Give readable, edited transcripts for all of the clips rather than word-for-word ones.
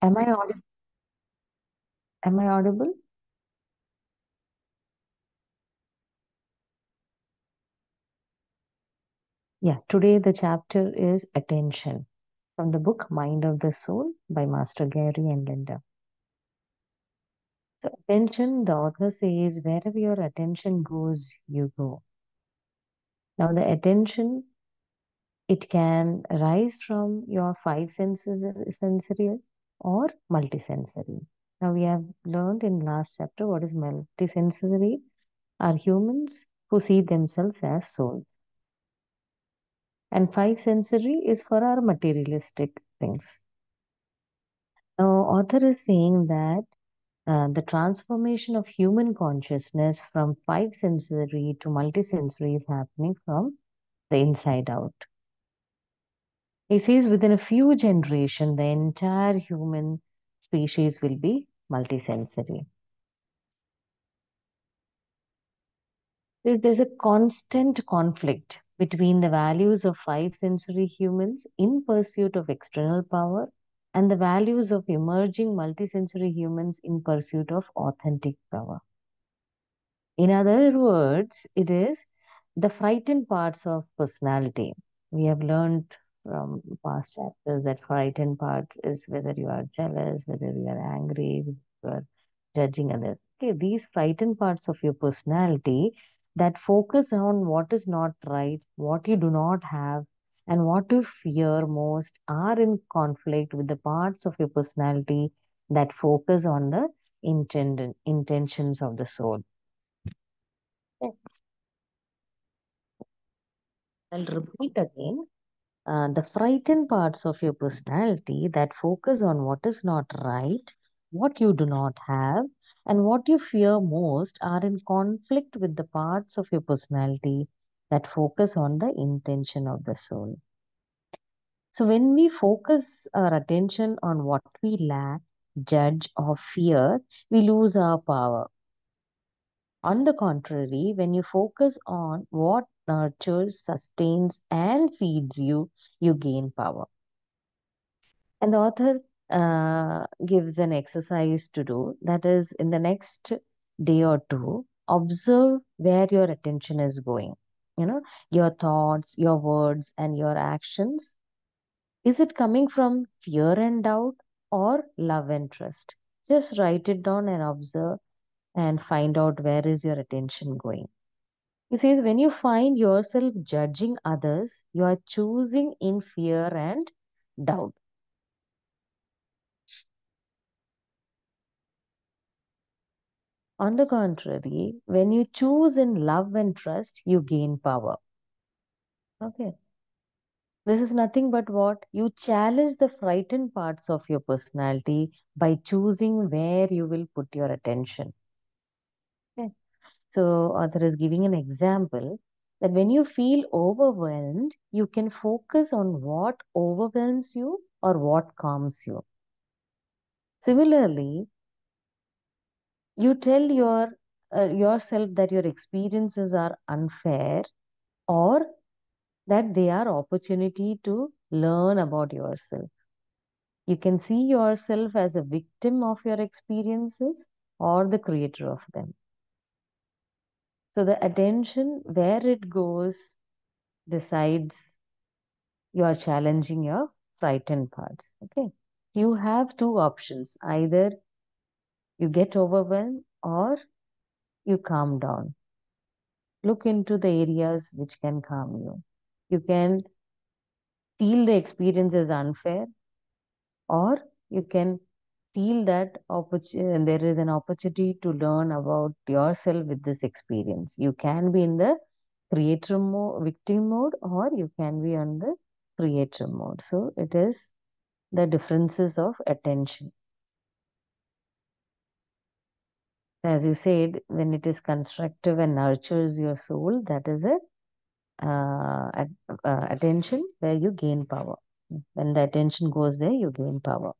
Am I audible? Am I audible? Yeah, today the chapter is attention from the book Mind of the Soul by Master Gary and Linda. So, attention, the author says, wherever your attention goes, you go. Now, the attention, it can arise from your five senses, sensory or multisensory. Now, we have learned in last chapter what is multisensory are humans who see themselves as souls. And five sensory is for our materialistic things. Now, author is saying that the transformation of human consciousness from five sensory to multisensory is happening from the inside out. He says within a few generations, the entire human species will be multisensory. There's a constant conflict between the values of five sensory humans in pursuit of external power and the values of emerging multisensory humans in pursuit of authentic power. In other words, it is the frightened parts of personality. We have learned from past chapters that frightened parts is whether you are jealous, whether you are angry, whether you are judging others. Okay, these frightened parts of your personality that focus on what is not right, what you do not have, and what you fear most are in conflict with the parts of your personality that focus on the intentions of the soul. I'll repeat again. The frightened parts of your personality that focus on what is not right, what you do not have, and what you fear most are in conflict with the parts of your personality that focus on the intention of the soul. So, when we focus our attention on what we lack, judge, or fear, we lose our power. On the contrary, when you focus on what nurtures, sustains, and feeds you, you gain power. And the author gives an exercise to do that is in the next day or two, observe where your attention is going. You know, your thoughts, your words, and your actions. Is it coming from fear and doubt or love and trust? Just write it down and observe and find out where is your attention going. He says, when you find yourself judging others, you are choosing in fear and doubt. On the contrary, when you choose in love and trust, you gain power. Okay. This is nothing but what? You challenge the frightened parts of your personality by choosing where you will put your attention. Okay. So, author is giving an example that when you feel overwhelmed, you can focus on what overwhelms you or what calms you. Similarly, you tell yourself that your experiences are unfair or that they are opportunity to learn about yourself. You can see yourself as a victim of your experiences or the creator of them. So the attention where it goes decides you are challenging your frightened parts. Okay. You have two options. Either you get overwhelmed or you calm down. Look into the areas which can calm you. You can feel the experience as unfair, or you can feel that there is an opportunity to learn about yourself with this experience. You can be in the creator mode, victim mode, or you can be on the creator mode. So it is the differences of attention. As you said, when it is constructive and nurtures your soul, that is a at, attention where you gain power. When the attention goes there, you gain power.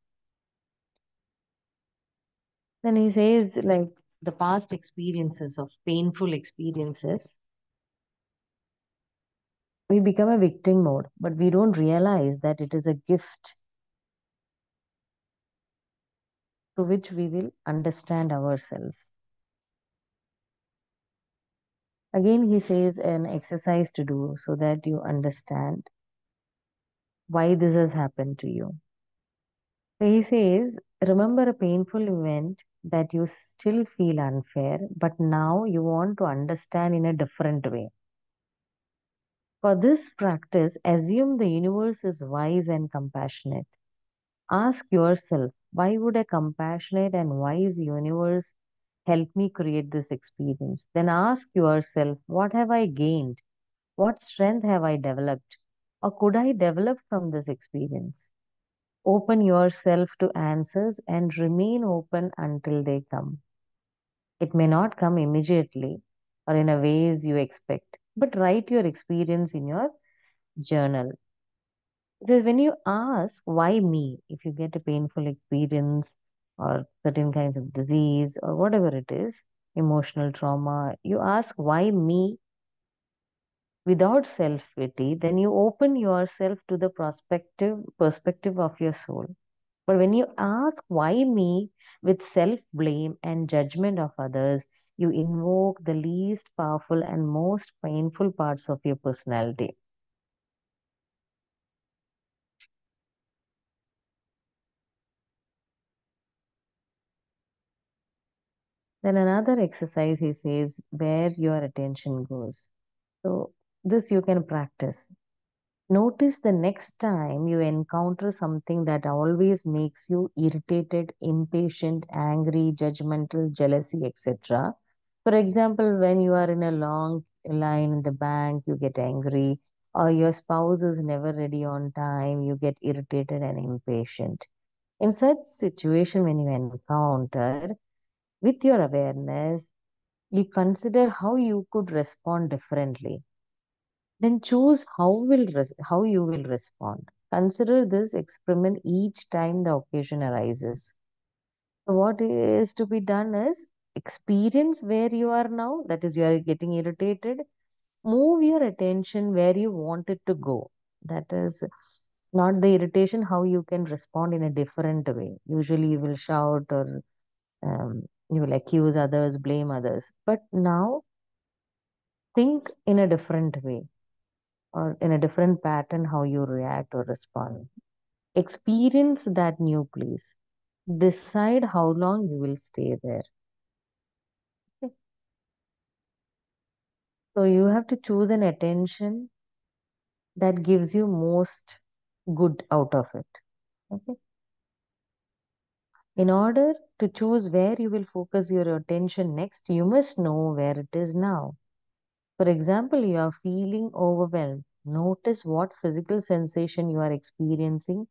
Then he says, like the past experiences of painful experiences, we become a victim mode, but we don't realize that it is a gift. through which we will understand ourselves. Again, he says an exercise to do so that you understand why this has happened to you. So he says, remember a painful event that you still feel unfair, but now you want to understand in a different way. For this practice, assume the universe is wise and compassionate. Ask yourself, why would a compassionate and wise universe help me create this experience? Then ask yourself, what have I gained? What strength have I developed? Or could I develop from this experience? Open yourself to answers and remain open until they come. It may not come immediately or in a ways you expect, but write your experience in your journal. Because when you ask, why me? If you get a painful experience or certain kinds of disease or whatever it is, emotional trauma, you ask, why me? Without self-pity, then you open yourself to the perspective of your soul. But when you ask, why me? With self-blame and judgment of others, you invoke the least powerful and most painful parts of your personality. Then another exercise, he says, where your attention goes. So this you can practice. Notice the next time you encounter something that always makes you irritated, impatient, angry, judgmental, jealousy, etc. For example, when you are in a long line in the bank, you get angry, or your spouse is never ready on time, you get irritated and impatient. In such situation, when you encounter, with your awareness, you consider how you could respond differently. Then choose how you will respond. Consider this experiment each time the occasion arises. So what is to be done is experience where you are now, that is, you are getting irritated. Move your attention where you want it to go. That is not the irritation, how you can respond in a different way. Usually you will shout or you will accuse others, blame others. But now think in a different way or in a different pattern how you react or respond. Experience that new place. Decide how long you will stay there. Okay. So you have to choose an attention that gives you most good out of it. Okay. In order to choose where you will focus your attention next, you must know where it is now. For example, you are feeling overwhelmed. Notice what physical sensation you are experiencing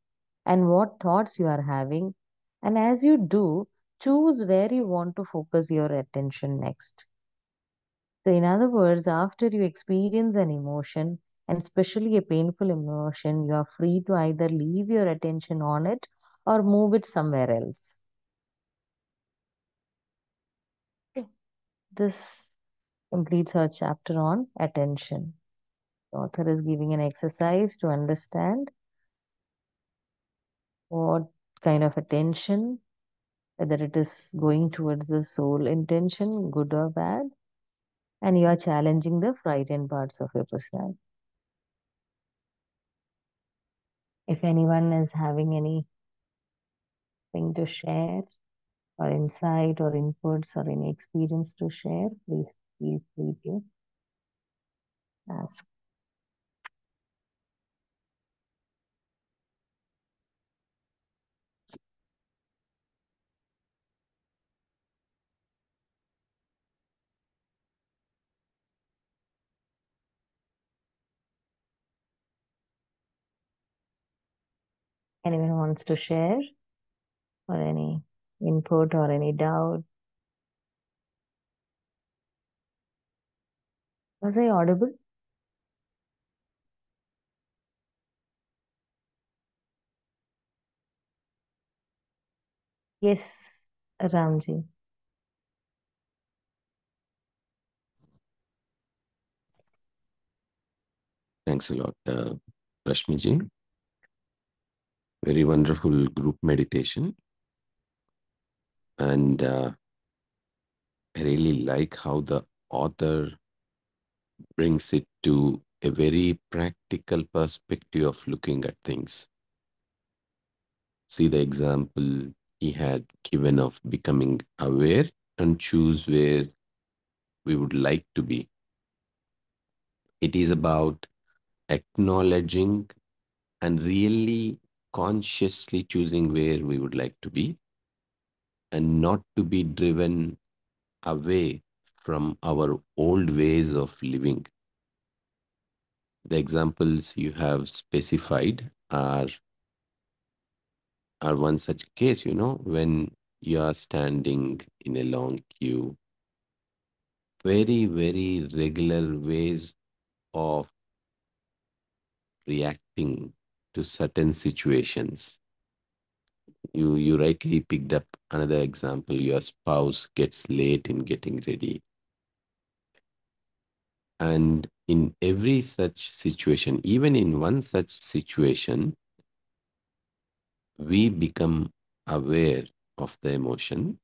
and what thoughts you are having. And as you do, choose where you want to focus your attention next. So, in other words, after you experience an emotion, and especially a painful emotion, you are free to either leave your attention on it or move it somewhere else. Okay. This completes our chapter on attention. The author is giving an exercise to understand what kind of attention, whether it is going towards the soul intention, good or bad, and you are challenging the frightened parts of your personality. If anyone is having anything to share, or insight, or inputs, or any experience to share, please feel free to ask. Anyone wants to share, or any input, or any doubt? Was I audible? Yes, Ramji. Thanks a lot, Rashmi ji. Very wonderful group meditation. And I really like how the author brings it to a very practical perspective of looking at things. See the example he had given of becoming aware and choose where we would like to be. It is about acknowledging and really consciously choosing where we would like to be and not to be driven away from our old ways of living. The examples you have specified are one such case, when you are standing in a long queue, very, very regular ways of reacting to certain situations. You rightly picked up another example. Your spouse gets late in getting ready. And in every such situation, even in one such situation, we become aware of the emotion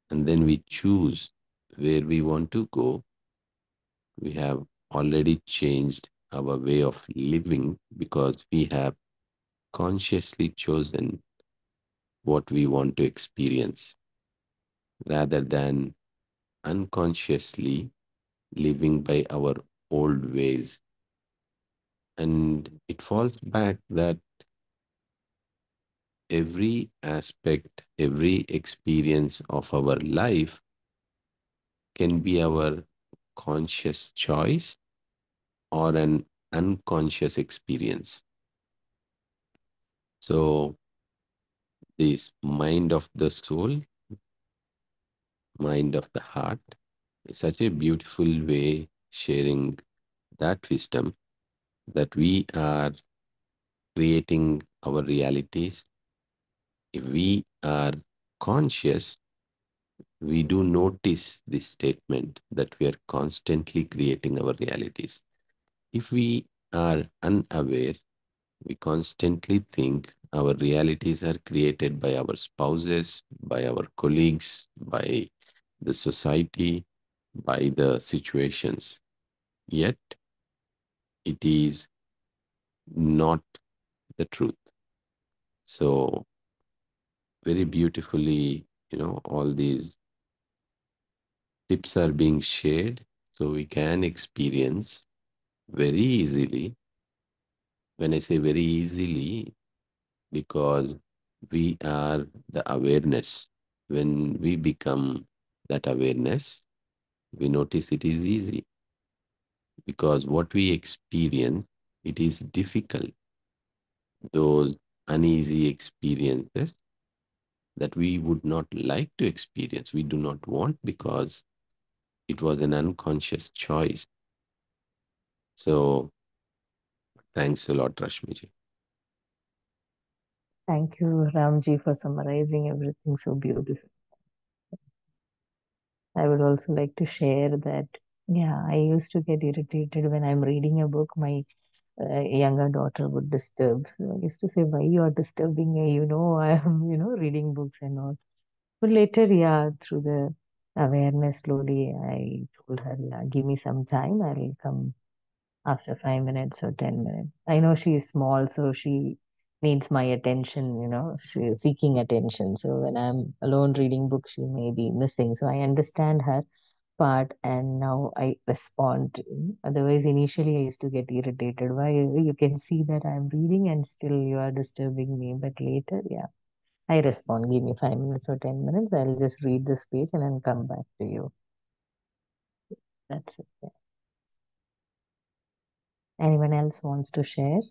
and then we choose where we want to go. We have already changed our way of living because we have consciously chosen what we want to experience rather than unconsciously living by our old ways. And it falls back that every aspect, every experience of our life can be our conscious choice or an unconscious experience. So, this mind of the soul, mind of the heart, is such a beautiful way sharing that wisdom that we are creating our realities. If we are conscious, we do notice this statement that we are constantly creating our realities. If we are unaware, we constantly think our realities are created by our spouses, by our colleagues, by the society, by the situations. Yet, it is not the truth. So, very beautifully, all these tips are being shared so we can experience very easily. When I say very easily, because we are the awareness. When we become that awareness, we notice it is easy because what we experience, it is difficult. Those uneasy experiences that we would not like to experience, we do not want because it was an unconscious choice. So thanks a lot, Rashmiji. Thank you, Ramji, for summarizing everything so beautifully. I would also like to share that, yeah, I used to get irritated when I'm reading a book. My younger daughter would disturb. So I used to say, "Why you are disturbing me? You know, I am, reading books and all." But later, yeah, through the awareness, slowly, I told her, "Yeah, give me some time. I'll come after 5 minutes or 10 minutes." I know she is small, so she needs my attention. She is seeking attention. So when I'm alone reading books, she may be missing. So I understand her part and now I respond. Otherwise, initially I used to get irritated. Why you can see that I'm reading and still you are disturbing me. But later, yeah, I respond. Give me 5 minutes or 10 minutes. I'll just read this page and then come back to you. That's it. Yeah. Anyone else wants to share?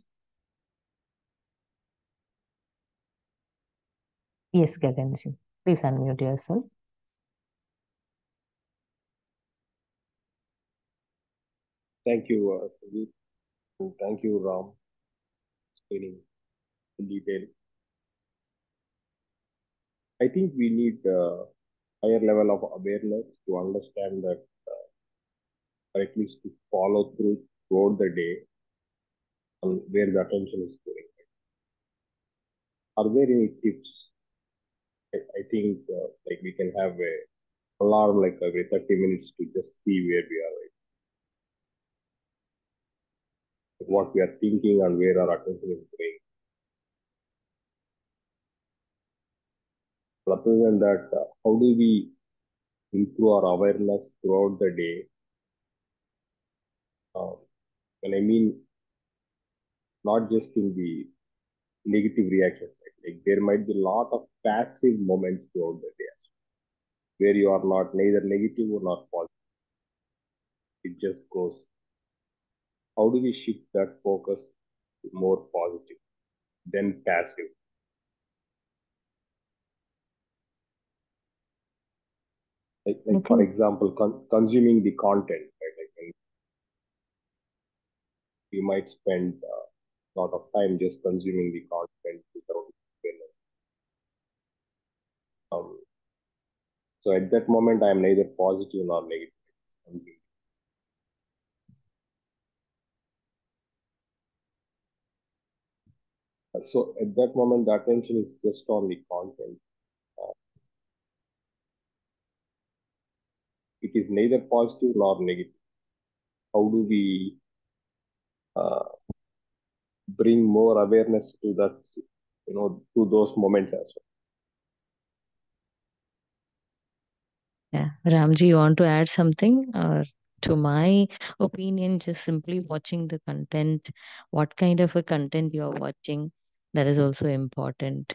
Yes, Gaganji. Please unmute yourself. Thank you, Sandeep, and thank you, Ram, explaining in detail. I think we need a higher level of awareness to understand that, or at least to follow through throughout the day on where the attention is going. Are there any tips I think like we can have a alarm like every 30 minutes to just see where we are, like, what we are thinking and where our attention is going. But other than that, how do we improve our awareness throughout the day? Uh, and I mean, not just in the negative reactions. Like there might be a lot of passive moments throughout the day as well, where you are not neither negative or not positive. It just goes. How do we shift that focus to more positive than passive? I For think, example, consuming the content. Right? Like, and you might spend a lot of time just consuming the content without awareness. Um, so at that moment, I am neither positive nor negative. So at that moment, the attention is just on the content. Uh, it is neither positive nor negative. How do we uh, bring more awareness to that, to those moments as yeah. Ramji, you want to add something? Or to my opinion, just simply watching the content, what kind of a content you're watching, that is also important.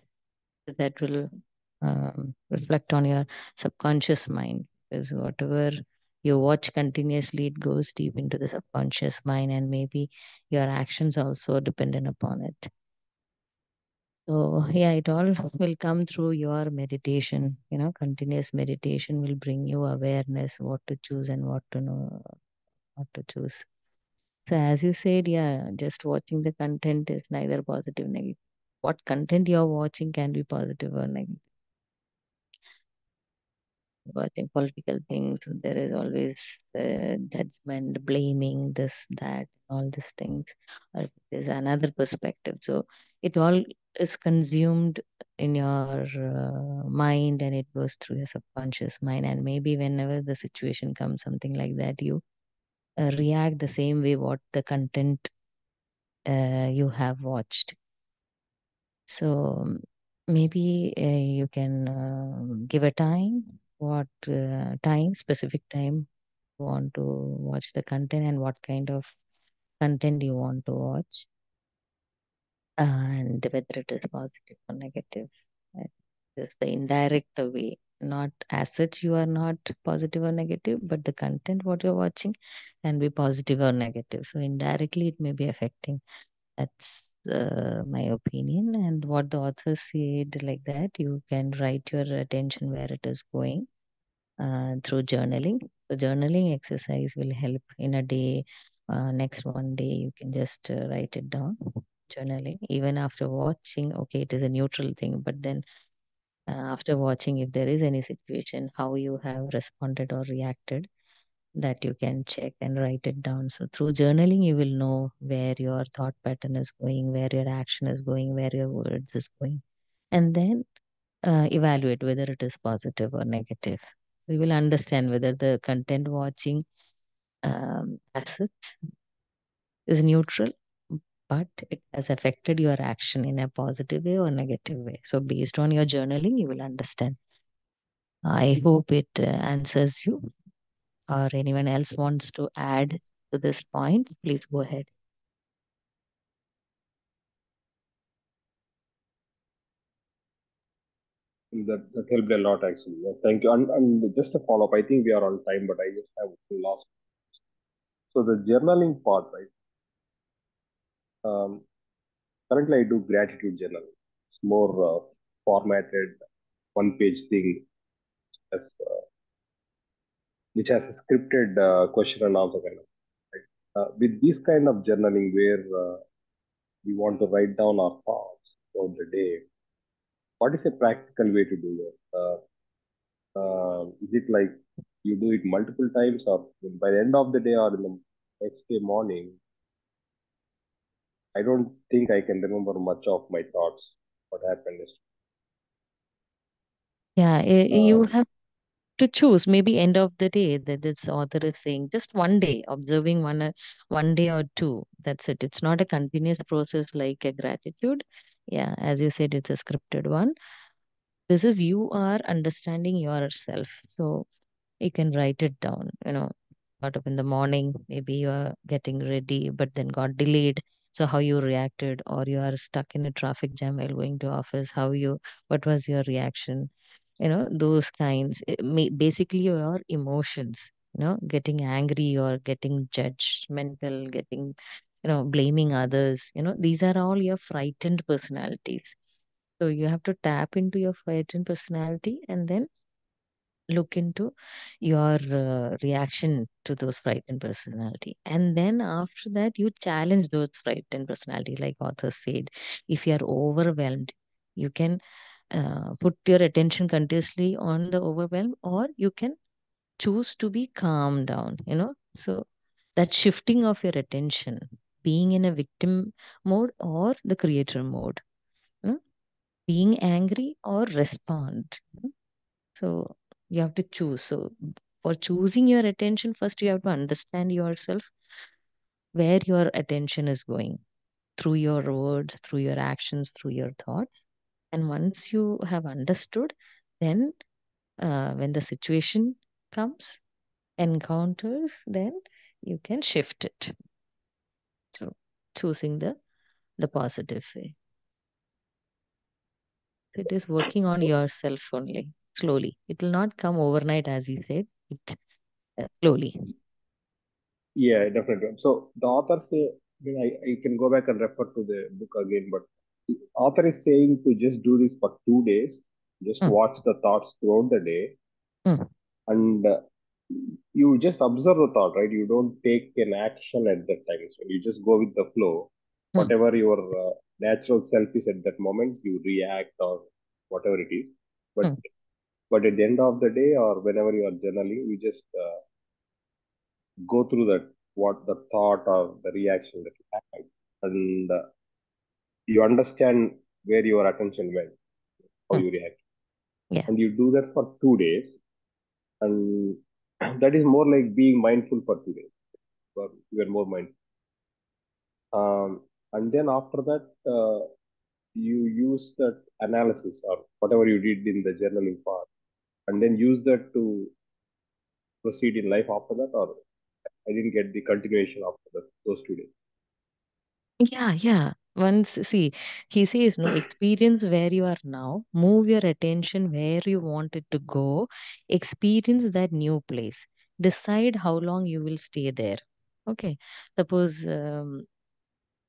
That will reflect on your subconscious mind. Because whatever you watch continuously, it goes deep into the subconscious mind, and maybe your actions also dependent upon it. So, yeah, it all will come through your meditation. Continuous meditation will bring you awareness what to choose and what to know, what to choose. So, as you said, yeah, just watching the content is neither positive nor negative. What content you're watching can be positive or negative. Watching political things, there is always judgment, blaming, this, that, all these things. Or there's another perspective. So it all is consumed in your mind, and it goes through your subconscious mind. And maybe whenever the situation comes, something like that, you react the same way what the content you have watched. So maybe you can give a time, what specific time you want to watch the content and what kind of content you want to watch, and whether it is positive or negative. Uh, Just the indirect way, not as such you are not positive or negative, but the content what you're watching can be positive or negative. So indirectly it may be affecting. That's my opinion. And what the author said, like that, you can write your attention where it is going through journaling. The journaling exercise will help in a day. Next one day, you can just write it down. Journaling, even after watching, okay, it is a neutral thing, but then after watching, if there is any situation, how you have responded or reacted, that you can check and write it down. So through journaling, you will know where your thought pattern is going, where your action is going, where your words is going, and then evaluate whether it is positive or negative. You will understand whether the content watching as such is neutral, but it has affected your action in a positive way or negative way. So based on your journaling, you will understand. I hope it answers you. Or anyone else wants to add to this point, please go ahead. well. That helped a lot actually. Yeah, thank you. And just a follow up, I think we are on time, but I just have one last. So the journaling part, right? Um, Currently, I do gratitude journal. It's more formatted, one-page thing, as, which has a scripted question and answer kind of. Right? With this kind of journaling, where we want to write down our thoughts throughout the day, what is a practical way to do that? Is it like you do it multiple times, or by the end of the day, or in the next day morning? I don't think I can remember much of my thoughts. What happened is, Yeah, you Um, have to choose. Maybe end of the day that this author is saying just one day, observing one day or two. That's it. It's not a continuous process like a gratitude. Yeah, as you said, it's a scripted one. This is you are understanding yourself. So you can write it down. Got up in the morning, maybe you are getting ready, but then got delayed. So how you reacted, or you are stuck in a traffic jam while going to office, what was your reaction? Those kinds. Basically, your emotions, getting angry or getting judgmental, getting, blaming others. These are all your frightened personalities. So you have to tap into your frightened personality and then look into your reaction to those frightened personality, and then after that you challenge those frightened personality, like author said. If you are overwhelmed, you can put your attention continuously on the overwhelm, or you can choose to be calm down. So that shifting of your attention, being in a victim mode or the creator mode, you know, being angry or respond. So you have to choose. So for choosing your attention, first you have to understand yourself, where your attention is going through your words, through your actions, through your thoughts. And once you have understood, then when the situation comes, encounters, then you can shift it to choosing the positive way. So it is working on yourself only, slowly. It will not come overnight, as you said. It slowly. yeah, definitely. So the author say, I can go back and refer to the book again, but the author is saying to just do this for 2 days, just Mm, watch the thoughts throughout the day, mm, and you just observe the thought, right? You don't take an action at that time. So you just go with the flow. mm, Whatever your natural self is at that moment, you react or whatever it is. But mm, but at the end of the day, or whenever you are journaling, you just go through that, what the thought or the reaction that you had, and you understand where your attention went, how mm. you react, Yeah. and you do that for 2 days, and that is more like being mindful for 2 days. Or you are more mindful, and then after that, you use that analysis or whatever you did in the journaling part, and then use that to proceed in life after that. Or I didn't get the continuation after that, those 2 days. Yeah, yeah. Once, see, he says, no, experience where you are now, move your attention where you want it to go, experience that new place, decide how long you will stay there. Okay. Suppose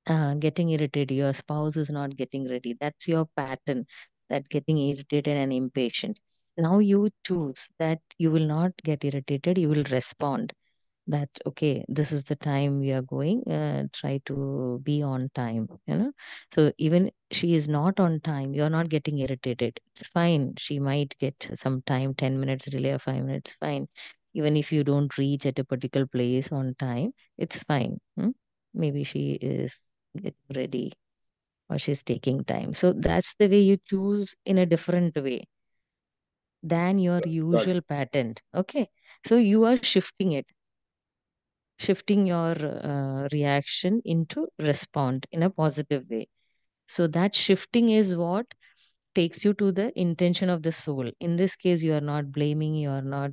getting irritated, your spouse is not getting ready. That's your pattern, that getting irritated and impatient. Now you choose that you will not get irritated, you will respond that okay, this is the time we are going, try to be on time. So even she is not on time, you're not getting irritated, it's fine. She might get some time, 10 minutes delay or 5 minutes, fine. Even if you don't reach at a particular place on time, it's fine. Maybe she is getting ready or she's taking time, so that's the way you choose in a different way than your Got it. usual pattern. Okay, so you are shifting it, shifting your reaction into respond in a positive way. So that shifting is what takes you to the intention of the soul. In this case, you are not blaming, you are not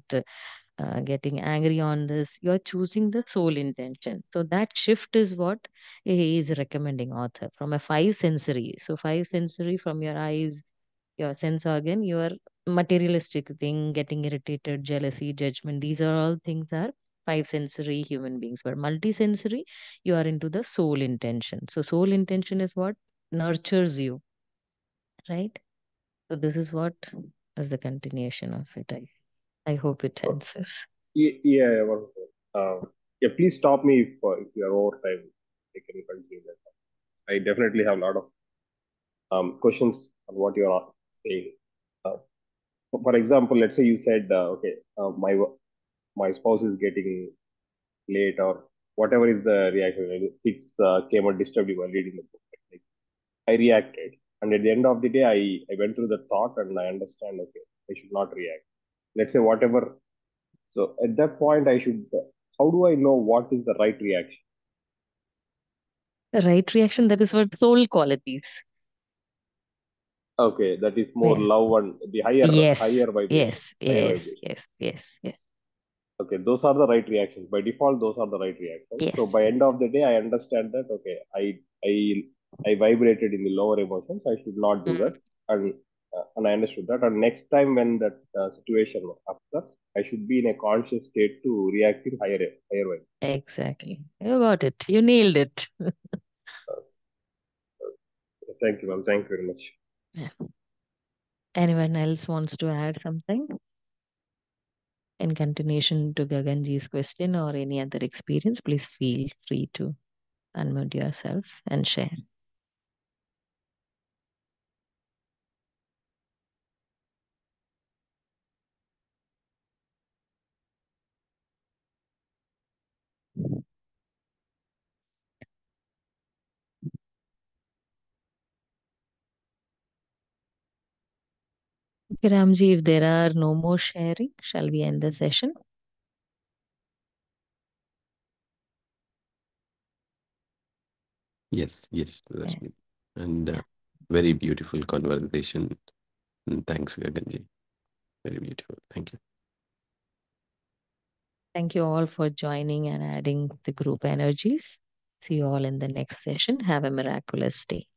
getting angry on this, you are choosing the soul intention. So that shift is what he is recommending, author, from a five sensory. So five sensory, from your eyes, your sense organ, your materialistic thing, getting irritated, jealousy, judgment, these are all things are five sensory human beings. But multisensory, you are into the soul intention. So soul intention is what nurtures you, right? So this is what is the continuation of it. I hope it So, answers. yeah, yeah, yeah. Please stop me if you are over time. I can continue that. I definitely have a lot of questions on what you are saying. Uh, for example, let's say you said, okay, my spouse is getting late, or whatever is the reaction. It's came and disturbed you while reading the book. Like, I reacted. And at the end of the day, I went through the thought and I understand, okay, I should not react. Let's say whatever. So at that point, I should, how do I know what is the right reaction? The right reaction, that is what soul qualities. Okay, that is more Yeah. love and the Yes, higher vibration, yes, higher yes, vibration. yes, yes, yes, Okay, those are the right reactions. By default, those are the right reactions. So yes, by end of the day, I understand that okay, I vibrated in the lower emotions. I should not do mm, that, and I understood that. And next time when that situation occurs, I should be in a conscious state to react in higher way. exactly. You got it. You nailed it. Thank you, ma'am. Thank you very much. Yeah. Anyone else wants to add something in continuation to Gaganji's question or any other experience? Please feel free to unmute yourself and share. Okay, Ramji, if there are no more sharing, shall we end the session? Yes, yes, Yeah. Rashmi. And very beautiful conversation. And thanks, Gaganji. Very beautiful. Thank you. Thank you all for joining and adding the group energies. See you all in the next session. Have a miraculous day.